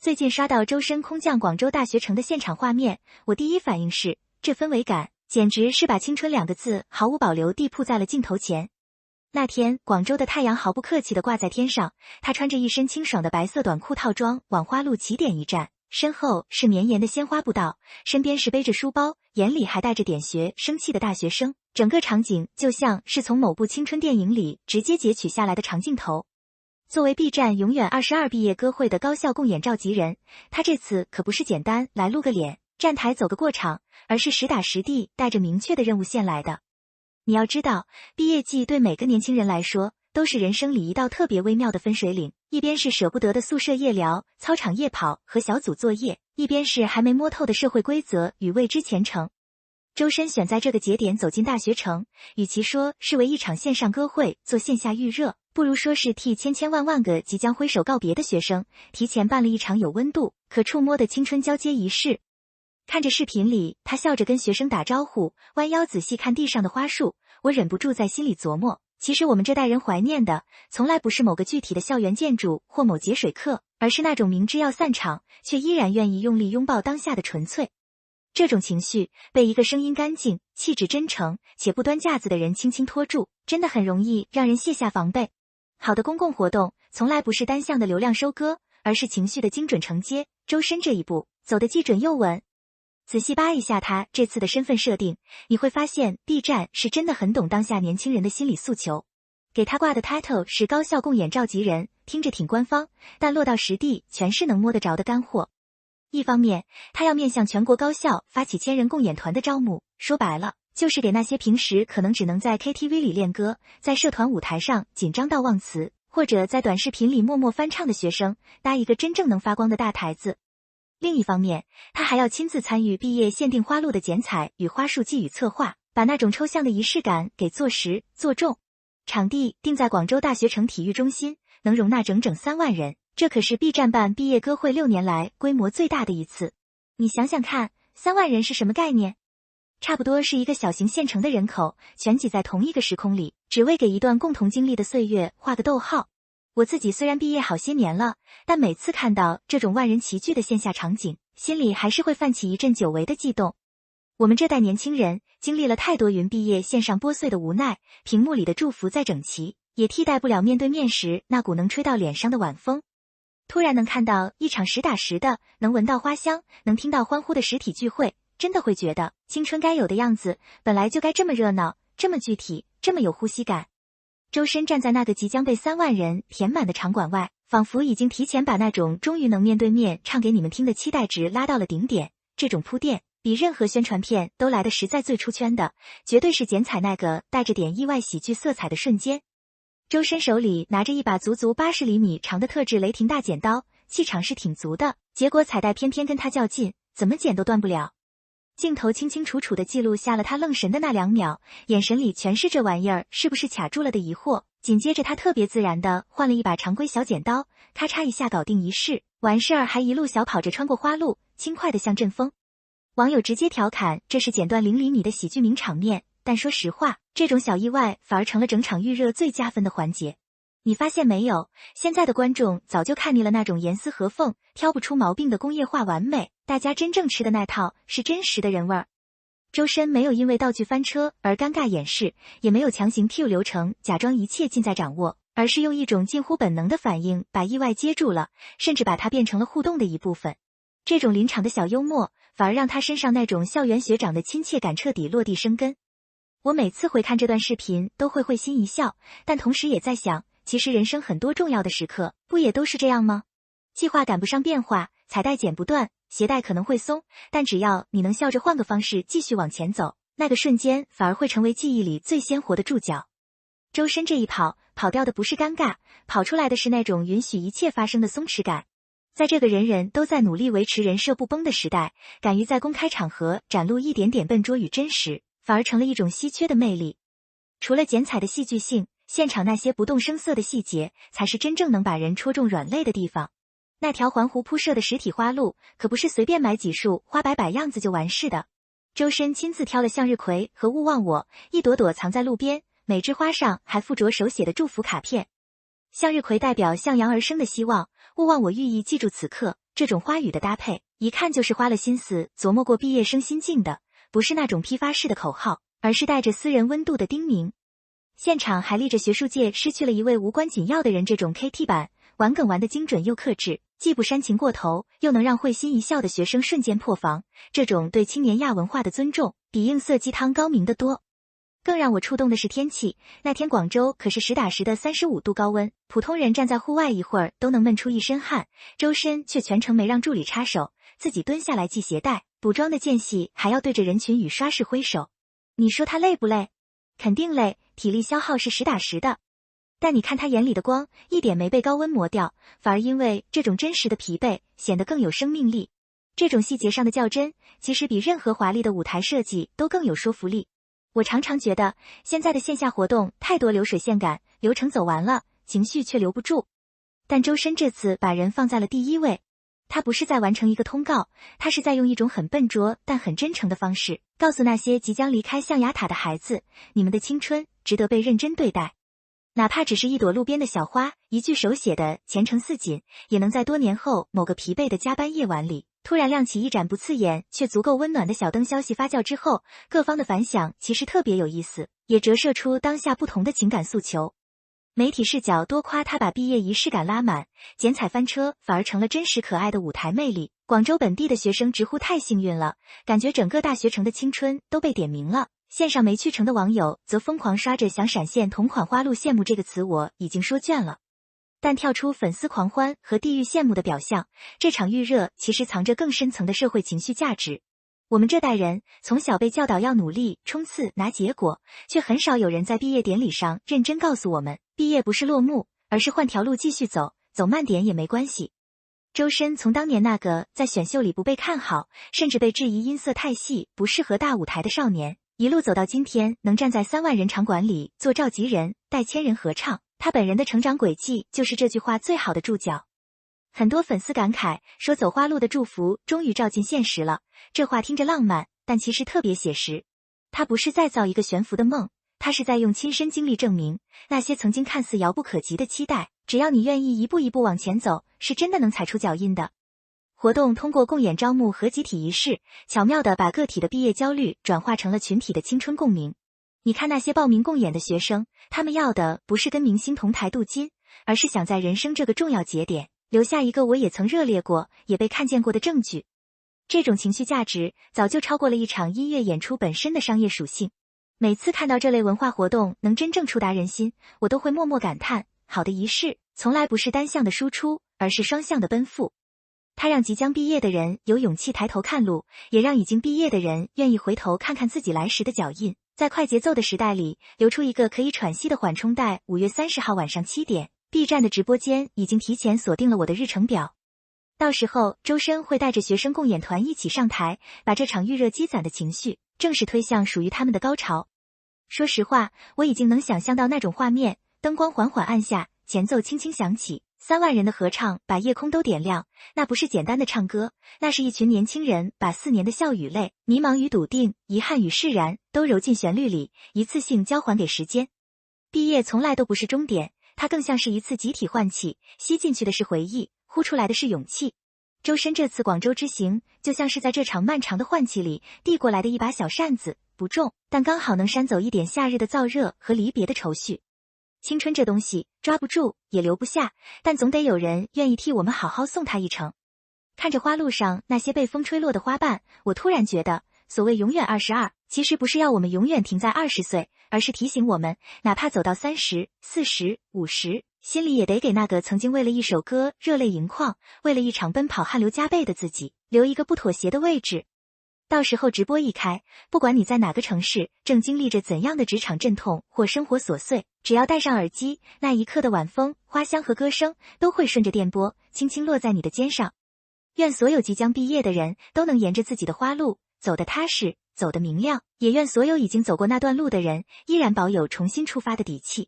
最近刷到周深空降广州大学城的现场画面，我第一反应是，这氛围感简直是把青春2个字毫无保留地铺在了镜头前。那天，广州的太阳毫不客气地挂在天上，他穿着一身清爽的白色短裤套装往花路起点一站，身后是绵延的鲜花步道，身边是背着书包，眼里还带着点学生气的大学生，整个场景就像是从某部青春电影里直接截取下来的长镜头。作为 B 站永远22毕业歌会的高校共演召集人，他这次可不是简单来露个脸，站台走个过场，而是实打实地带着明确的任务线来的。你要知道，毕业季对每个年轻人来说，都是人生里一道特别微妙的分水岭，一边是舍不得的宿舍夜聊、操场夜跑和小组作业，一边是还没摸透的社会规则与未知前程。周深选在这个节点走进大学城，与其说是为一场线上歌会做线下预热，不如说是替千千万万个即将挥手告别的学生，提前办了一场有温度、可触摸的青春交接仪式。看着视频里，他笑着跟学生打招呼，弯腰仔细看地上的花束，我忍不住在心里琢磨，其实我们这代人怀念的，从来不是某个具体的校园建筑或某节水课，而是那种明知要散场，却依然愿意用力拥抱当下的纯粹。这种情绪被一个声音干净、气质真诚且不端架子的人轻轻拖住，真的很容易让人卸下防备。好的公共活动从来不是单向的流量收割，而是情绪的精准承接。周深这一步走得既准又稳。仔细扒一下他这次的身份设定，你会发现 B 站是真的很懂当下年轻人的心理诉求。给他挂的 title 是高校共演召集人，听着挺官方，但落到实地全是能摸得着的干货。一方面，他要面向全国高校发起1000人共演团的招募，说白了，就是给那些平时可能只能在 KTV 里练歌，在社团舞台上紧张到忘词，或者在短视频里默默翻唱的学生，搭一个真正能发光的大台子。另一方面，他还要亲自参与毕业限定花路的剪彩与花束寄语策划，把那种抽象的仪式感给做实做重。场地定在广州大学城体育中心，能容纳整整3万人，这可是 B 站办毕业歌会6年来规模最大的一次。你想想看，3万人是什么概念？差不多是一个小型县城的人口，全挤在同一个时空里，只为给一段共同经历的岁月画个逗号。我自己虽然毕业好些年了，但每次看到这种万人齐聚的线下场景，心里还是会泛起一阵久违的悸动。我们这代年轻人经历了太多云毕业线上剥碎的无奈，屏幕里的祝福再整齐，也替代不了面对面时那股能吹到脸上的晚风。突然能看到一场实打实的，能闻到花香，能听到欢呼的实体聚会，真的会觉得青春该有的样子，本来就该这么热闹，这么具体，这么有呼吸感。周深站在那个即将被3万人填满的场馆外，仿佛已经提前把那种终于能面对面唱给你们听的期待值拉到了顶点。这种铺垫比任何宣传片都来得实在最出圈的，绝对是剪彩那个带着点意外喜剧色彩的瞬间。周深手里拿着一把足足80厘米长的特制雷霆大剪刀，气场是挺足的，结果彩带偏偏跟他较劲，怎么剪都断不了。镜头清清楚楚地记录下了他愣神的那2秒，眼神里全是这玩意儿是不是卡住了的疑惑。紧接着他特别自然地换了一把常规小剪刀，咔嚓一下搞定仪式，完事儿还一路小跑着穿过花路，轻快得像阵风。网友直接调侃这是剪断0厘米的喜剧名场面，但说实话，这种小意外反而成了整场预热最加分的环节。你发现没有，现在的观众早就看腻了那种严丝合缝、挑不出毛病的工业化完美，大家真正吃的那套是真实的人味儿。周深没有因为道具翻车而尴尬掩饰，也没有强行 Q 流程假装一切尽在掌握，而是用一种近乎本能的反应把意外接住了，甚至把它变成了互动的一部分。这种临场的小幽默，反而让他身上那种校园学长的亲切感彻底落地生根。我每次回看这段视频都会心一笑，但同时也在想，其实人生很多重要的时刻，不也都是这样吗？计划赶不上变化，彩带剪不断，鞋带可能会松，但只要你能笑着换个方式继续往前走，那个瞬间反而会成为记忆里最鲜活的注脚。周深这一跑掉的不是尴尬，跑出来的是那种允许一切发生的松弛感。在这个人人都在努力维持人设不崩的时代，敢于在公开场合展露一点点笨拙与真实，反而成了一种稀缺的魅力。除了剪彩的戏剧性，现场那些不动声色的细节，才是真正能把人戳中软肋的地方。那条环湖铺设的实体花路，可不是随便买几束花摆样子就完事的。周深亲自挑了向日葵和勿忘我，一朵朵藏在路边，每枝花上还附着手写的祝福卡片。向日葵代表向阳而生的希望，勿忘我寓意记住此刻，这种花语的搭配，一看就是花了心思琢磨过毕业生心境的，不是那种批发式的口号，而是带着私人温度的叮咛。现场还立着学术界失去了一位无关紧要的人这种 KT 版，玩梗玩得精准又克制，既不煽情过头，又能让会心一笑的学生瞬间破防。这种对青年亚文化的尊重，比映色鸡汤高明得多。更让我触动的是天气，那天广州可是实打实的35度高温，普通人站在户外一会儿都能闷出一身汗，周深却全程没让助理插手，自己蹲下来系鞋带，补妆的间隙还要对着人群雨刷式挥手。你说他累不累？肯定累，体力消耗是实打实的。但你看他眼里的光，一点没被高温磨掉，反而因为这种真实的疲惫，显得更有生命力。这种细节上的较真，其实比任何华丽的舞台设计都更有说服力。我常常觉得，现在的线下活动太多流水线感，流程走完了，情绪却留不住。但周深这次把人放在了第一位，他不是在完成一个通告，他是在用一种很笨拙但很真诚的方式，告诉那些即将离开象牙塔的孩子，你们的青春值得被认真对待。哪怕只是一朵路边的小花，一句手写的前程似锦，也能在多年后某个疲惫的加班夜晚里，突然亮起一盏不刺眼却足够温暖的小灯。消息发酵之后，各方的反响其实特别有意思，也折射出当下不同的情感诉求。媒体视角多夸他把毕业仪式感拉满，剪彩翻车反而成了真实可爱的舞台魅力。广州本地的学生直呼太幸运了，感觉整个大学城的青春都被点名了。线上没去成的网友则疯狂刷着想闪现同款花路，羡慕这个词我已经说倦了。但跳出粉丝狂欢和地域羡慕的表象，这场预热其实藏着更深层的社会情绪价值。我们这代人从小被教导要努力冲刺拿结果，却很少有人在毕业典礼上认真告诉我们，毕业不是落幕，而是换条路继续走，走慢点也没关系。周深从当年那个在选秀里不被看好，甚至被质疑音色太细不适合大舞台的少年，一路走到今天能站在3万人场馆里做召集人带千人合唱，他本人的成长轨迹就是这句话最好的注脚。很多粉丝感慨说，走花路的祝福终于照进现实了，这话听着浪漫，但其实特别写实。他不是在造一个悬浮的梦，他是在用亲身经历证明，那些曾经看似遥不可及的期待，只要你愿意一步一步往前走，是真的能踩出脚印的。活动通过共演招募和集体仪式，巧妙地把个体的毕业焦虑转化成了群体的青春共鸣。你看那些报名共演的学生，他们要的不是跟明星同台镀金，而是想在人生这个重要节点留下一个我也曾热烈过，也被看见过的证据。这种情绪价值早就超过了一场音乐演出本身的商业属性。每次看到这类文化活动能真正触达人心，我都会默默感叹，好的仪式从来不是单向的输出，而是双向的奔赴。它让即将毕业的人有勇气抬头看路，也让已经毕业的人愿意回头看看自己来时的脚印。在快节奏的时代里，留出一个可以喘息的缓冲带。5月30号晚上7点，B 站的直播间已经提前锁定了我的日程表。到时候，周深会带着学生共演团一起上台，把这场预热积攒的情绪正式推向属于他们的高潮。说实话，我已经能想象到那种画面，灯光缓缓暗下，前奏轻轻响起，3万人的合唱把夜空都点亮。那不是简单的唱歌，那是一群年轻人把4年的笑与泪、迷茫与笃定、遗憾与释然都揉进旋律里，一次性交还给时间。毕业从来都不是终点，它更像是一次集体换气，吸进去的是回忆，呼出来的是勇气。周深这次广州之行，就像是在这场漫长的换气里递过来的一把小扇子，不重，但刚好能扇走一点夏日的燥热和离别的愁绪。青春这东西抓不住也留不下，但总得有人愿意替我们好好送它一程。看着花路上那些被风吹落的花瓣，我突然觉得，所谓永远22，其实不是要我们永远停在20岁，而是提醒我们，哪怕走到30、40、50，心里也得给那个曾经为了一首歌热泪盈眶，为了一场奔跑汗流浃背的自己，留一个不妥协的位置。到时候直播一开，不管你在哪个城市，正经历着怎样的职场阵痛或生活琐碎，只要戴上耳机，那一刻的晚风、花香和歌声都会顺着电波轻轻落在你的肩上。愿所有即将毕业的人都能沿着自己的花路走得踏实，走得明亮，也愿所有已经走过那段路的人依然保有重新出发的底气。